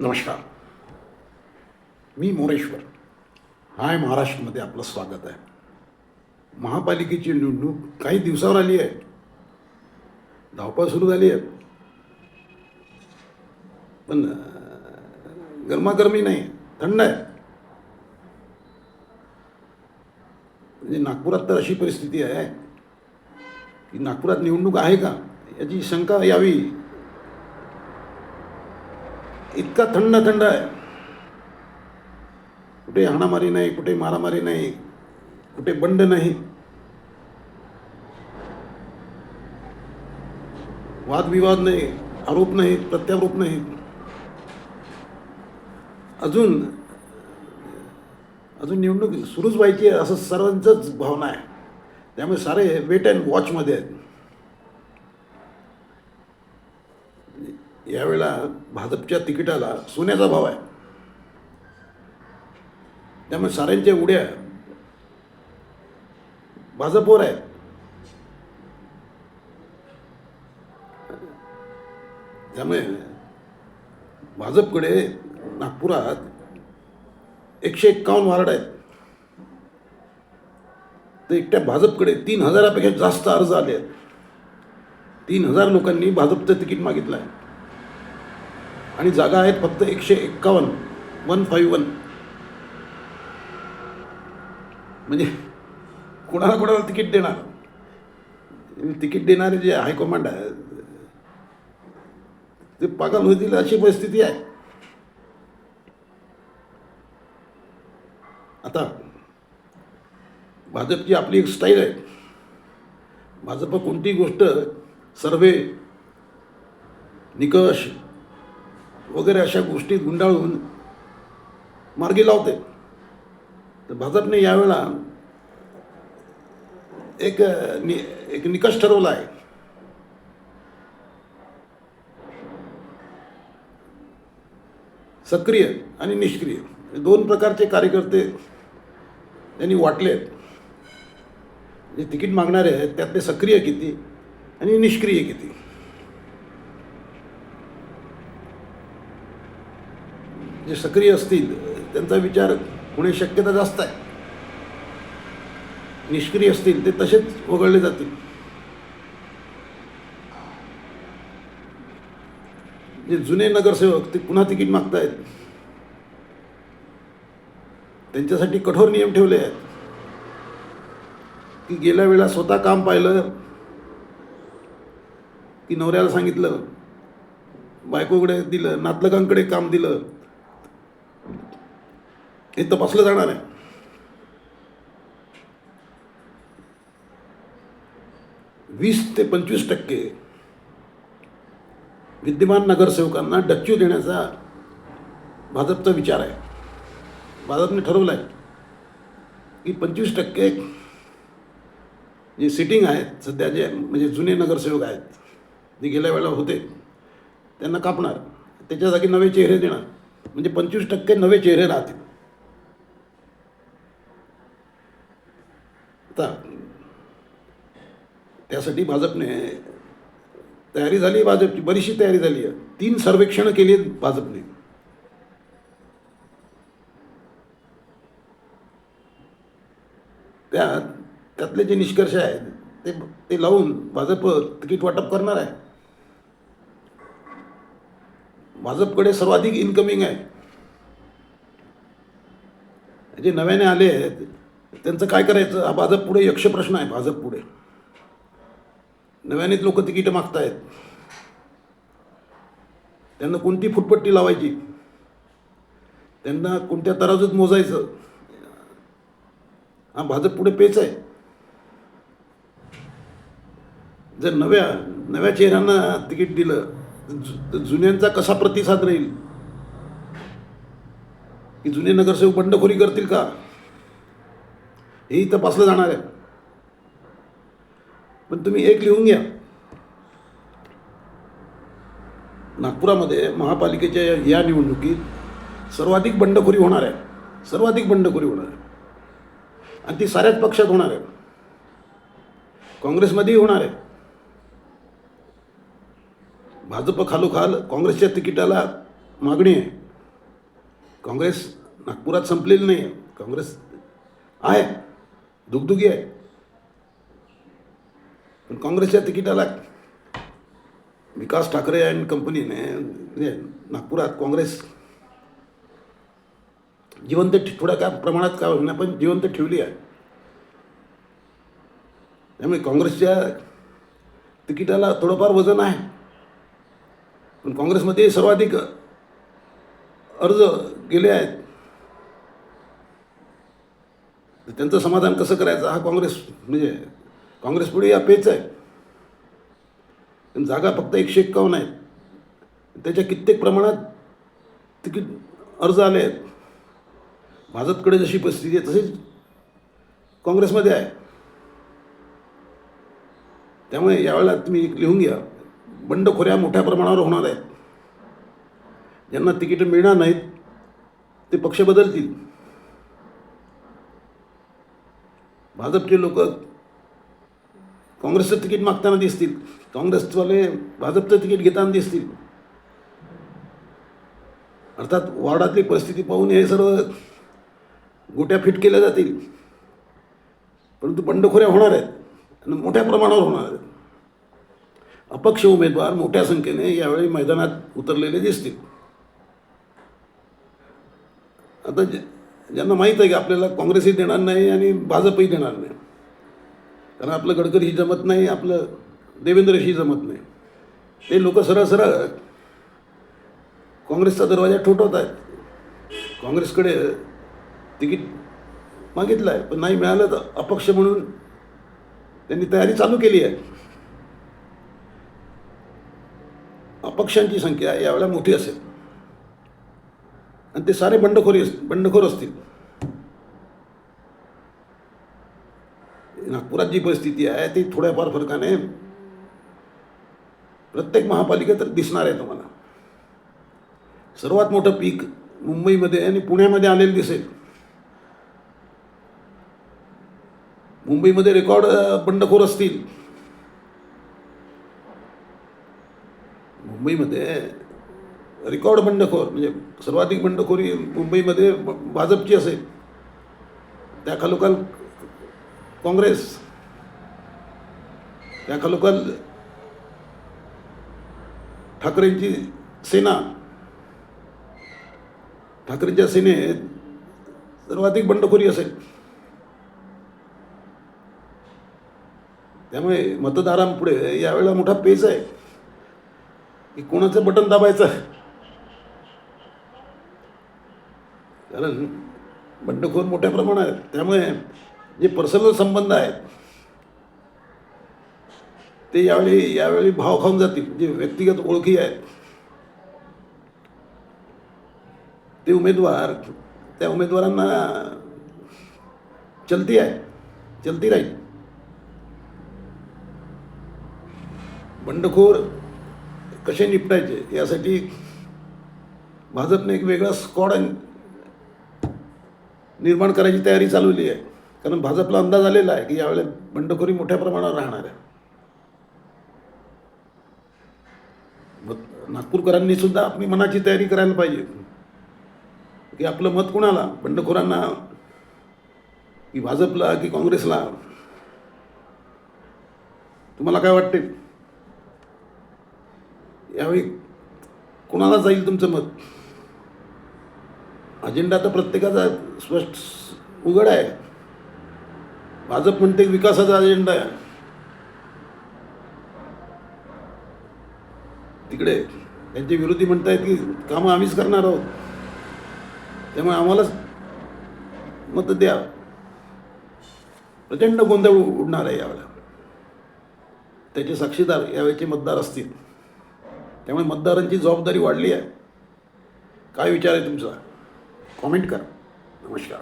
नमस्कार. मी मोरेश्वर. हाय महाराष्ट्रामध्ये आपलं स्वागत आहे. महापालिकेची निवडणूक काही दिवसावर आली आहे. धावपळ सुरू झाली आहे. पण गरमागरमी नाही, थंड आहे. म्हणजे नागपुरात तर अशी परिस्थिती आहे की नागपुरात निवडणूक आहे का याची शंका यावी, इतका थंड थंड आहे. कुठे हाणामारी नाही, कुठे मारामारी नाही, कुठे बंड नाही, वादविवाद नाही, आरोप नाही, प्रत्यारोप नाही. अजून अजून निवडणूक सुरूच व्हायची आहे असं सर्वांचंच भावना आहे. त्यामुळे सारे वेट अँड वॉचमध्ये आहेत. यावेळेला भाजपच्या तिकिटाला सोन्याचा भाव आहे. त्यामुळे साऱ्यांच्या उड्या भाजपवर आहेत. त्यामुळे भाजपकडे नागपुरात 151 वार्ड आहेत. तर एकट्या भाजपकडे 3000पेक्षा जास्त अर्ज आले आहेत. 3000 लोकांनी भाजपचं तिकीट मागितलं आहे आणि जागा आहेत फक्त 151. म्हणजे कोणाला तिकीट देणार? तिकीट देणारे जे हायकमांड आहे ते पागल होतील अशी परिस्थिती आहे. आता भाजपची आपली एक स्टाईल आहे. भाजप कोणती गोष्ट सर्वे, निकष वगैरे अशा गोष्टी गुंडाळून मार्गी लावते. तर भाजपने यावेळेला एक निकष ठरवला आहे. सक्रिय आणि निष्क्रिय दोन प्रकारचे कार्यकर्ते त्यांनी वाटले आहेत. जे तिकीट मागणारे आहेत त्यातले सक्रिय किती आणि निष्क्रिय किती. जे सक्रिय असतील त्यांचा विचार होण्याची शक्यता जास्त आहे. निष्क्रिय असतील ते तसेच वगळले जातील. जे जुने नगरसेवक ते पुन्हा तिकीट मागतायत. त्यांच्यासाठी कठोर नियम ठेवले आहेत की गेल्या वेळेला स्वतः काम पाहिलं की नवऱ्याला सांगितलं, बायकोकडे दिलं, नातलगांकडे काम दिलं, हे तपासलं जाणार आहे. वीस ते 25% विद्यमान नगरसेवकांना डच्चू देण्याचा भाजपचा विचार आहे. भाजपने ठरवलं आहे की 25% जे सिटिंग आहेत सध्या, जे म्हणजे जुने नगरसेवक आहेत जे गेल्या वेळेला होते त्यांना कापणार, त्याच्या जागी नवे चेहरे देणार. म्हणजे 25% नवे चेहरे राहतील. आता त्यासाठी भाजपने तयारी झाली. भाजपची बरीचशी तयारी झाली आहे. 3 सर्वेक्षणं केली आहेत भाजपने. त्यातले जे निष्कर्ष आहेत ते लावून भाजप तिकीट वाटप करणार आहे. भाजपकडे सर्वाधिक इन्कमिंग आहे. जे नव्याने आले आहेत त्यांचं काय करायचं हा भाजप पुढे यक्ष प्रश्न आहे. भाजप पुढे नव्यानेच लोक तिकीटं मागतायत. त्यांना कोणती फुटपट्टी लावायची, त्यांना कोणत्या तराजूत मोजायचं, हा भाजप पुढे पेच आहे. जर नव्या चेहऱ्यांना तिकीट दिलं तर जुन्यांचा कसा प्रतिसाद राहील, की जुने नगरसेवक बंडखोरी करतील का, हेही तपासलं जाणार आहे. पण तुम्ही एक लिहून घ्या, नागपुरामध्ये महापालिकेच्या या निवडणुकीत सर्वाधिक बंडखोरी होणार आहे. सर्वाधिक बंडखोरी होणार आहे आणि ती साऱ्याच पक्षात होणार आहे. काँग्रेसमध्येही होणार आहे. भाजप खालोखाल काँग्रेसच्या तिकिटाला मागणी आहे. काँग्रेस नागपुरात संपलेली नाही आहे. काँग्रेस आहे, दुगदुगी आहे. पण काँग्रेसच्या तिकिटाला विकास ठाकरे अँड कंपनीने म्हणजे नागपुरात काँग्रेस जिवंत थोड्या काय प्रमाणात का होईना पण जिवंत ठेवली आहे. त्यामुळे काँग्रेसच्या तिकिटाला थोडंफार वजन आहे. पण काँग्रेसमध्ये सर्वाधिक अर्ज गेले आहेत. त्यांचं समाधान कसं करायचं हा म्हणजे काँग्रेस पुढे या पेच आहे. जागा फक्त 151 आहेत. त्याच्या कित्येक प्रमाणात तिकीट अर्ज आले आहेत. भाजपकडे जशी परिस्थिती आहे तशीच काँग्रेसमध्ये आहे. त्यामुळे यावेळेला तुम्ही लिहून घ्या, बंडखोऱ्या मोठ्या प्रमाणावर होणार आहेत. ज्यांना तिकीटं मिळणार नाहीत ते पक्ष बदलतील. भाजपचे लोक काँग्रेसचं तिकीट मागताना दिसतील, काँग्रेसवाले भाजपचं तिकीट घेताना दिसतील. अर्थात वार्डातली परिस्थिती पाहून हे सर्व गोट्या फिट केल्या जातील. परंतु बंडखोऱ्या होणार आहेत आणि मोठ्या प्रमाणावर होणार आहेत. अपक्ष उमेदवार मोठ्या संख्येने यावेळी मैदानात उतरलेले दिसतील. आता ज्यांना माहीत आहे की आपल्याला काँग्रेसही देणार नाही आणि भाजपही देणार नाही, कारण आपलं गडकरीही जमत नाही, आपलं देवेंद्रशी जमत नाही, ते लोक सरळ सरळ काँग्रेसचा दरवाजा ठोठवत आहेत. काँग्रेसकडे तिकीट मागितलं आहे पण नाही मिळालं तर अपक्ष म्हणून त्यांनी तयारी चालू केली आहे. अपक्षांची संख्या यावेळेला मोठी असेल आणि ते सारे बंडखोर असतील. नागपुरात जी परिस्थिती आहे ती थोड्याफार फरकाने प्रत्येक महापालिकेत दिसणार आहे. तुम्हाला सर्वात मोठं पीक मुंबईमध्ये आणि पुण्यामध्ये आलेलं दिसेल. मुंबईमध्ये रेकॉर्ड बंडखोर असतील. मुंबईमध्ये रेकॉर्ड बंडखोर म्हणजे सर्वाधिक बंडखोरी मुंबईमध्ये भाजपची असेल, त्याखालोखाल काँग्रेस, त्याखालोखाल ठाकरेंची सेना. ठाकरेंच्या सेनेत सर्वाधिक बंडखोरी असेल. त्यामुळे मतदारांपुढे यावेळेला मोठा पेच आहे की कोणाचं बटन दाबायचं. कारण बंडखोर मोठ्या प्रमाणात आहेत. त्यामुळे जे पर्सनल संबंध आहेत ते यावेळी भाव खाऊन जातील. जे व्यक्तिगत ओळखी आहेत ते उमेदवार, त्या उमेदवारांना चलती राहील. बंडखोर कसे निपटायचे यासाठी भाजपने एक वेगळा स्क्वॉड निर्माण करायची तयारी चालवली आहे. कारण भाजपला अंदाज आलेला आहे की यावेळेला बंडखोरी मोठ्या प्रमाणावर राहणार आहे. नागपूरकरांनी सुद्धा आपली मनाची तयारी करायला पाहिजे की आपलं मत कुणाला, बंडखोरांना की भाजपला की काँग्रेसला. तुम्हाला काय वाटते यावेळी कुणाला जाईल तुमचं मत? अजेंडा तर प्रत्येकाचा स्पष्ट उघड आहे. भाजप म्हणते विकासाचा अजेंडा आहे, तिकडे त्यांचे विरोधी म्हणतायत की कामं आम्हीच करणार आहोत, त्यामुळे आम्हालाच मत द्या. प्रचंड गोंधळ उडणार आहे यावेळेला. त्याचे साक्षीदार यावेळेचे मतदार असतील. त्यामुळे मतदारांची जबाबदारी वाढली आहे. काय विचार आहे तुमचा? कॉमेंट करा. नमस्कार.